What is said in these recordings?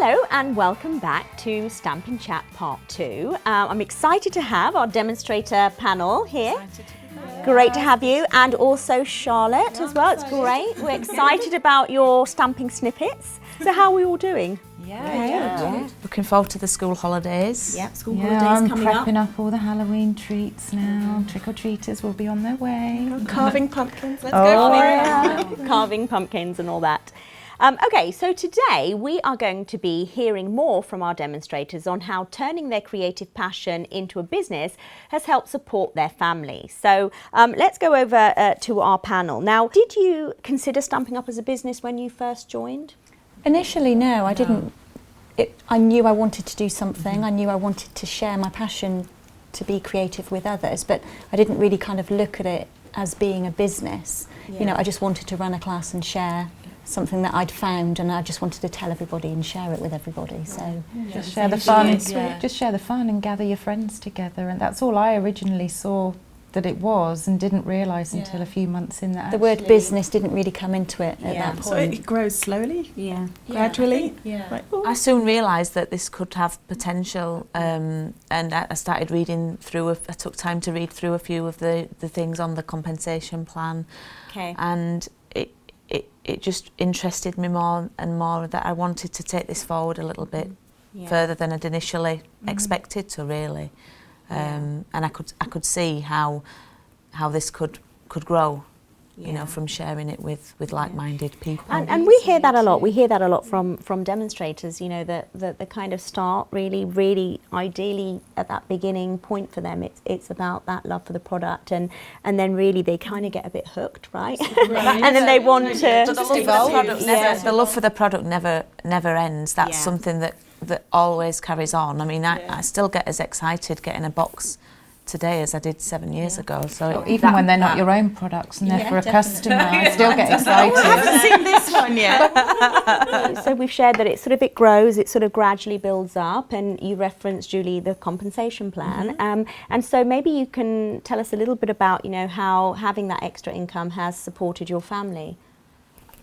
Hello and welcome back to Stampin' Chat Part 2. I'm excited to have our demonstrator panel here. Great to have you, and also Charlotte as well. It's great. We're excited about your stamping snippets. So how are we all doing? Yeah. Looking forward to the school holidays. Yeah, school holidays coming up. I'm prepping up all the Halloween treats now. Trick-or-treaters will be on their way. Carving pumpkins, let's go for it. Carving pumpkins and all that. Okay, so today we are going to be hearing more from our demonstrators on how turning their creative passion into a business has helped support their family. So let's go over to our panel. Now, did you consider Stampin' Up as a business when you first joined? Initially, no, I didn't. I knew I wanted to do something. I knew I wanted to share my passion to be creative with others, but I didn't really kind of look at it as being a business. Yeah. You know, I just wanted to run a class and share something that I'd found, and I just wanted to tell everybody and share it with everybody. So Just share the fun. Just share the fun and gather your friends together, and that's all I originally saw that it was, and didn't realise until a few months in that. the word business didn't really come into it at that point. So it grows slowly, gradually. Yeah. I soon realised that this could have potential, and I started reading through. I took time to read through a few of the things on the compensation plan, and it just interested me more and more that I wanted to take this forward a little bit further than I'd initially expected to, really. And I could see how this could grow, you know, from sharing it with like-minded people. And we hear that a lot. We hear that a lot from demonstrators, you know, that the kind of start really ideally at that beginning point for them, it's about that love for the product, and then really they kind of get a bit hooked, right? And then they want to The love for the product never ends. That's something that always carries on. I mean, I still get as excited getting a box today as I did 7 years ago. So even when they're not your own products and they're for a customer, I still get excited. I haven't seen this one yet. So we've shared that it grows, it sort of gradually builds up, and you referenced, Julie, the compensation plan. And so maybe you can tell us a little bit about, you know, how having that extra income has supported your family.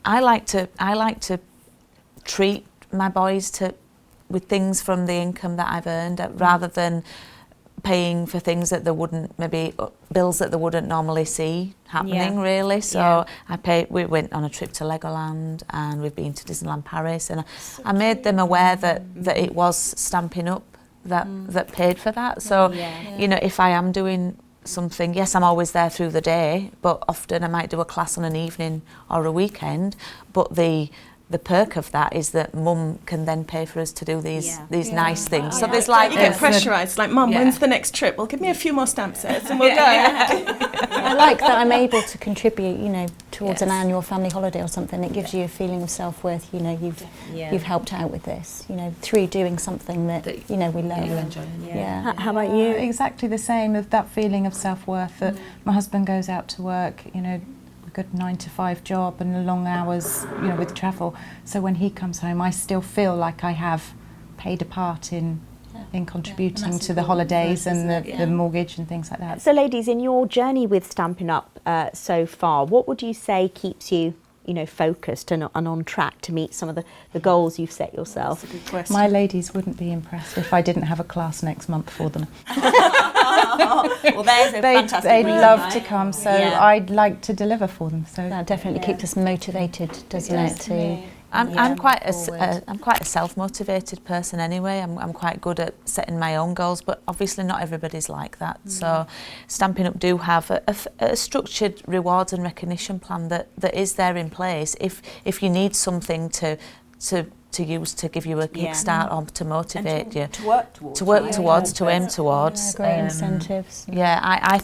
I like to treat my boys with things from the income that I've earned, rather than paying for things that they wouldn't, maybe bills that they wouldn't normally see happening, really. So we went on a trip to Legoland, and we've been to Disneyland Paris, and I made them aware that it was Stampin' Up that paid for that. So, you know, if I am doing something, yes, I'm always there through the day, but often I might do a class on an evening or a weekend, but the perk of that is that Mum can then pay for us to do these nice things. So there's like you get pressurised, like, Mum, when's the next trip? Well, give me a few more stamp sets and we'll go. I like that I'm able to contribute, you know, towards an annual family holiday or something. It gives you a feeling of self-worth. You know, you've helped out with this, you know, through doing something that you know we love. How about you? Exactly the same, of that feeling of self-worth, that my husband goes out to work, you know, good 9-to-5 job and long hours, you know, with travel. So when he comes home, I still feel like I have played a part in contributing to the holidays and the mortgage and things like that. So, ladies, in your journey with Stampin' Up so far, what would you say keeps you, you know, focused and on track to meet some of the goals you've set yourself? That's a good question. My ladies wouldn't be impressed if I didn't have a class next month for them. Well, there's a fantastic They'd reason, love right? to come, so I'd like to deliver for them. So That definitely keeps us motivated, doesn't it? I'm quite a self-motivated person anyway. I'm quite good at setting my own goals, but obviously not everybody's like that. So Stampin' Up do have a structured rewards and recognition plan that is there in place if you need something to use to give you a kickstart or to motivate you. To work towards. To aim towards. Great incentives. Yeah, I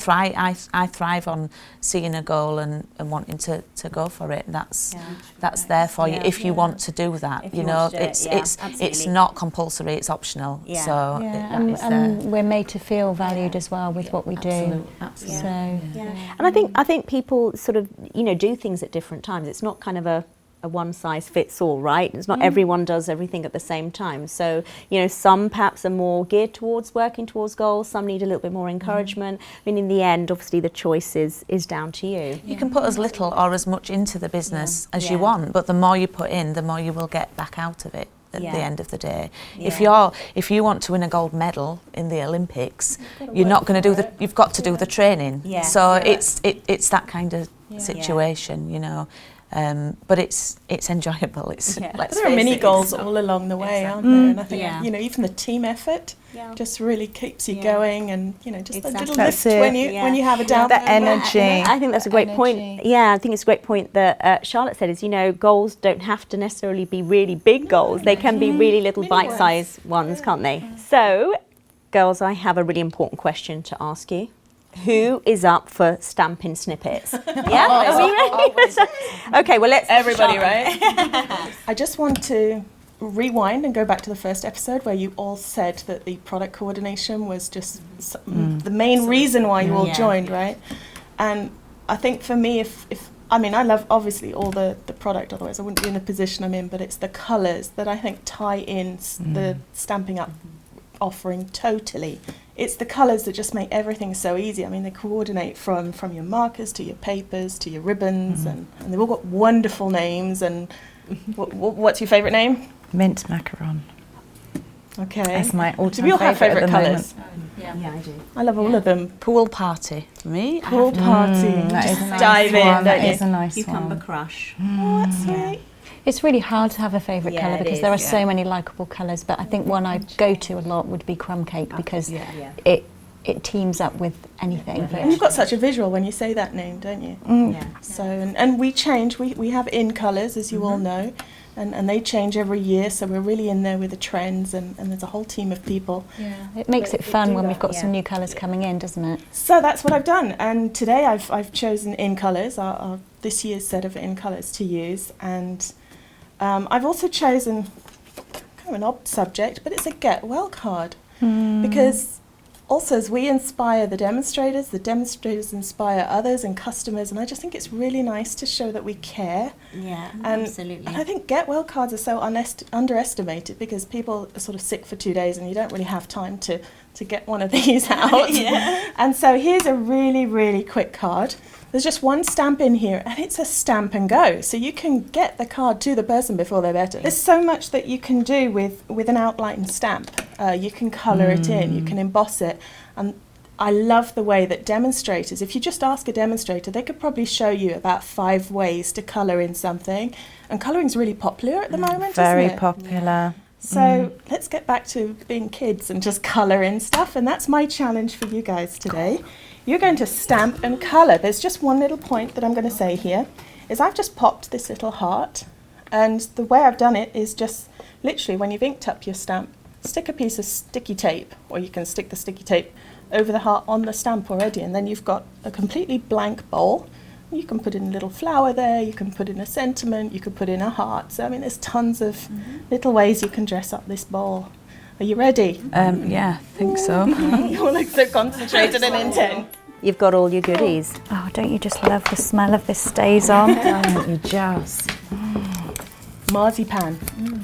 thrive on seeing a goal and wanting to go for it. That's there for you if you want to do that. You know, it's not compulsory, it's optional. Yeah. So and we're made to feel valued as well with what we do. Absolutely. So And I think people sort of, you know, do things at different times. It's not kind of a one size fits all, right? It's not everyone does everything at the same time. So, you know, some perhaps are more geared towards working towards goals, some need a little bit more encouragement. I mean, in the end, obviously the choice is down to you. You can put as little or as much into the business as you want, but the more you put in, the more you will get back out of it at Yeah. the end of the day. Yeah. If you want to win a gold medal in the Olympics, you're not going to do you've got to do the training. Yeah. So Yeah. it's that kind of situation, you know. But it's enjoyable. It's let's There are face mini it, goals it's- all along the way, Exactly. aren't there? And I think, Yeah. you know, even the team effort Yeah. just really keeps you Yeah. going, and, you know, just a Exactly. little That's lift it. when you have a down The moment. energy. I think that's a great point. Energy. Yeah, I think it's a great point that Charlotte said is, you know, goals don't have to necessarily be really big goals. They can be really little Mini ones. bite-sized ones, can't they? So, girls, I have a really important question to ask you. Who is up for Stampin Snippets? Yeah? Are we ready? Okay, well, let's... Everybody, Charlotte. right? I just want to rewind and go back to the first episode where you all said that the product coordination was just the main reason why you all Yeah. joined, right? And I think for me, if I mean, I love obviously all the product, otherwise I wouldn't be in the position I'm in, but it's the colours that I think tie in the Stampin' Up offering totally. It's the colours that just make everything so easy. I mean, they coordinate from your markers to your papers to your ribbons, and they've all got wonderful names. And what's your favourite name? Mint macaron. Okay. That's my all-time Do we all have favourite favourite at the colours? Yeah, I do. I love all of them. Pool party for me. I Pool have to- party. That Just is a nice dive in, one. don't That you? is a nice Cucumber one. Crush. Oh, that's sweet. It's really hard to have a favourite Yeah, colour it because is, there are yeah. so many likeable colours, but I think one I go to a lot would be crumb cake because Yeah. it teams up with anything. And you've got such a visual when you say that name, don't you? Yeah. So, and we change. We have in colours, as you all know, and they change every year. So we're really in there with the trends, and there's a whole team of people. Yeah, it makes it They fun do when that, we've got some yeah. new colours coming in, doesn't it? So that's what I've done. And today I've chosen in colours, our this year's set of in colours to use. And I've also chosen kind of an odd subject, but it's a get well card. Because also as we inspire the demonstrators inspire others and customers. And I just think it's really nice to show that we care. Yeah, And absolutely. I think get well cards are so underestimated because people are sort of sick for 2 days and you don't really have time to get one of these out. And so here's a really, really quick card. There's just one stamp in here and it's a stamp and go. So you can get the card to the person before they're better. There's so much that you can do with an outline stamp. You can colour it in, you can emboss it. And I love the way that demonstrators, if you just ask a demonstrator, they could probably show you about 5 ways to colour in something. And colouring's really popular at the moment, Very isn't it? popular. So let's get back to being kids and just colour in stuff. And that's my challenge for you guys today. You're going to stamp and colour. There's just one little point that I'm going to say here, is I've just popped this little heart. And the way I've done it is just literally when you've inked up your stamp, stick a piece of sticky tape, or you can stick the sticky tape over the heart on the stamp already, and then you've got a completely blank bowl. You can put in a little flower there, you can put in a sentiment, you could put in a heart. So I mean, there's tons of little ways you can dress up this bowl. Are you ready? Yeah, I think so. You all look so concentrated and intent. You've got all your goodies. Oh, don't you just love the smell of this stays on? Don't you just? Marzipan.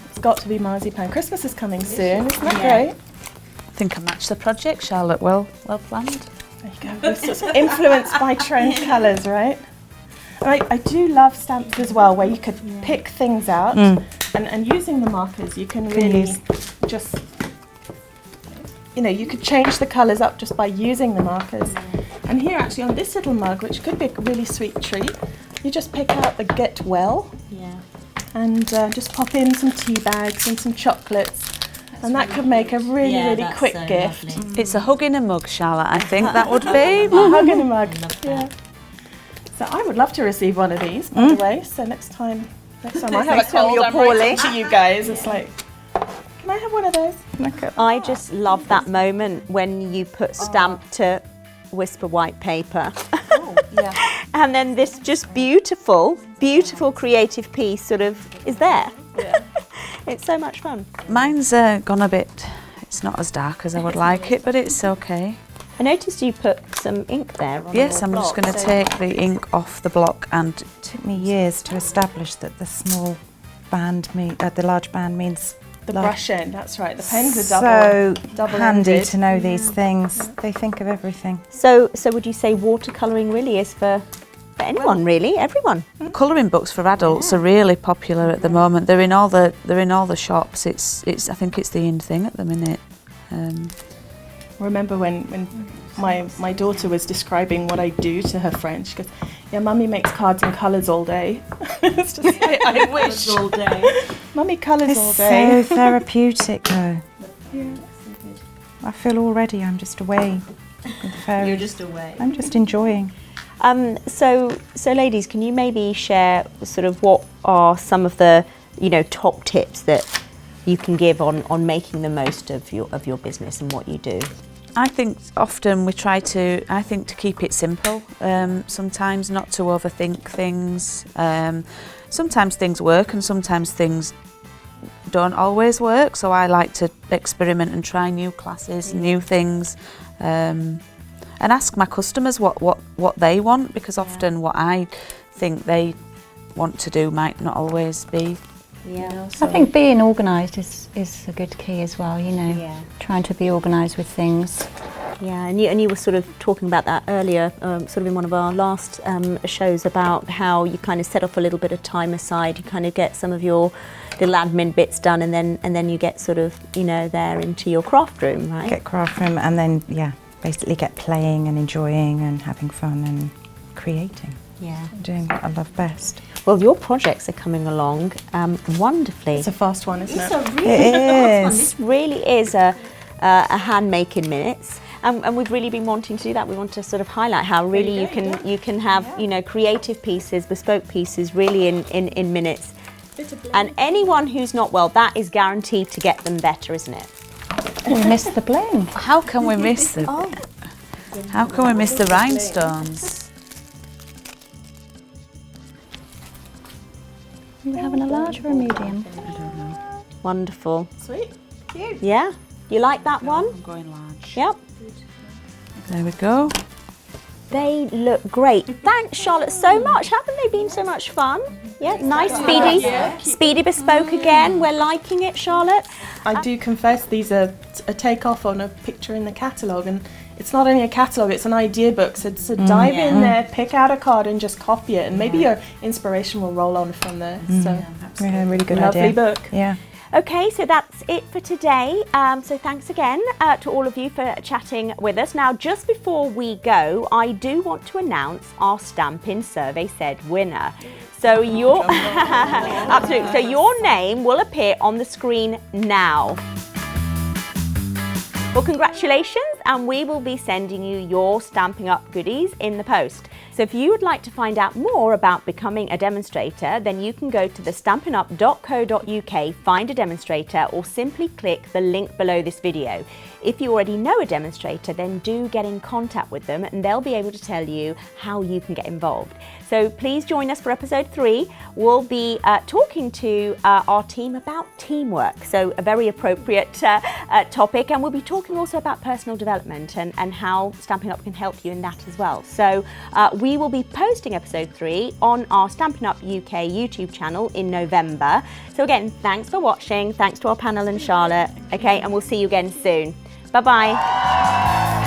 It's got to be marzipan. Christmas is coming soon, isn't that Yeah. great? I think I matched the project, Charlotte. Well planned. There you go. We're sort of influenced by trend colours, right? I do love stamps as well, where you could pick things out, and using the markers, you can really just, you know, you could change the colours up just by using the markers. And here, actually, on this little mug, which could be a really sweet treat, you just pick out the Get Well, Yeah. and just pop in some tea bags and some chocolates, and that could make a really quick gift. It's a hug in a mug, Charlotte. I think that would be. A hug in a mug. Yeah. So I would love to receive one of these, by the way. So next time I have a cold, I'm writing to you guys. It's like, can I have one of those? I just love that moment when you put stamp to whisper white paper. And then this just beautiful creative piece sort of is there. It's so much fun. Mine's gone a bit. It's not as dark as I would like it, but it's okay. I noticed you put some ink there on Yes, your I'm just block, going to so- take the ink off the block and It took me years to establish that the small band the large band means The large. brush end, that's right. The pens are So double handy ended. to know these things. They think of everything. So would you say watercolouring really is for for anyone really, everyone. Colouring books for adults are really popular at the moment. They're in all the shops. It's I think it's the in thing at the minute. Remember when my daughter was describing what I do to her friend, she goes, "Yeah, Mummy makes cards in colours all day." It's just I wish all day. Mummy colours all day. So therapeutic though. Yeah. I feel already I'm just away with the fairies. You're just away. I'm just enjoying. So ladies, can you maybe share sort of what are some of the, top tips that you can give on making the most of your business and what you do? I think often we try to keep it simple. Sometimes not to overthink things. Sometimes things work and sometimes things don't always work. So I like to experiment and try new classes, new things, and ask my customers what they want, because often what I think they want to do might not always be. Yeah. I think being organised is a good key as well, trying to be organised with things. Yeah, and you were sort of talking about that earlier, sort of in one of our last shows, about how you kind of set off a little bit of time aside, you kind of get some of your little admin bits done, and then you get sort of, there into your craft room, right? Get craft room and then, basically get playing and enjoying and having fun and creating. Yeah. Doing what I love best. Well, your projects are coming along wonderfully. It's a fast one, isn't it? It is. This really is a hand make in minutes. And we've really been wanting to do that. We want to sort of highlight how really you can have creative pieces, bespoke pieces, really in minutes. And anyone who's not well, that is guaranteed to get them better, isn't it? We missed the bling. How can we miss the? How can we miss the rhinestones? Are we having a large or a medium? I don't know. Wonderful. Sweet. Cute. Yeah. You like that one? I'm going large. Yep. There we go. They look great. Thanks, Charlotte, so much. Haven't they been so much fun? Yeah, nice, speedy bespoke again. We're liking it, Charlotte. I do confess these are a takeoff on a picture in the catalogue, and it's not only a catalogue, it's an idea book. So dive in there, pick out a card and just copy it, and maybe your inspiration will roll on from there. So Yeah, really good lovely idea. book. Yeah. Okay, so that's it for today. So thanks again to all of you for chatting with us. Now, just before we go, I do want to announce our Stampin Survey Said winner. So absolutely. So your name will appear on the screen now. Well, congratulations, and we will be sending you your Stampin' Up goodies in the post. So if you would like to find out more about becoming a demonstrator, then you can go to the stampinup.co.uk, find a demonstrator, or simply click the link below this video. If you already know a demonstrator, then do get in contact with them and they'll be able to tell you how you can get involved. So please join us for episode 3. We'll be talking to our team about teamwork, so a very appropriate topic, and we'll be talking also about personal development and how Stampin' Up can help you in that as well. So we will be posting episode 3 on our Stampin' Up UK YouTube channel in November. So again, thanks for watching, thanks to our panel and Charlotte, okay, and we'll see you again soon. Bye-bye.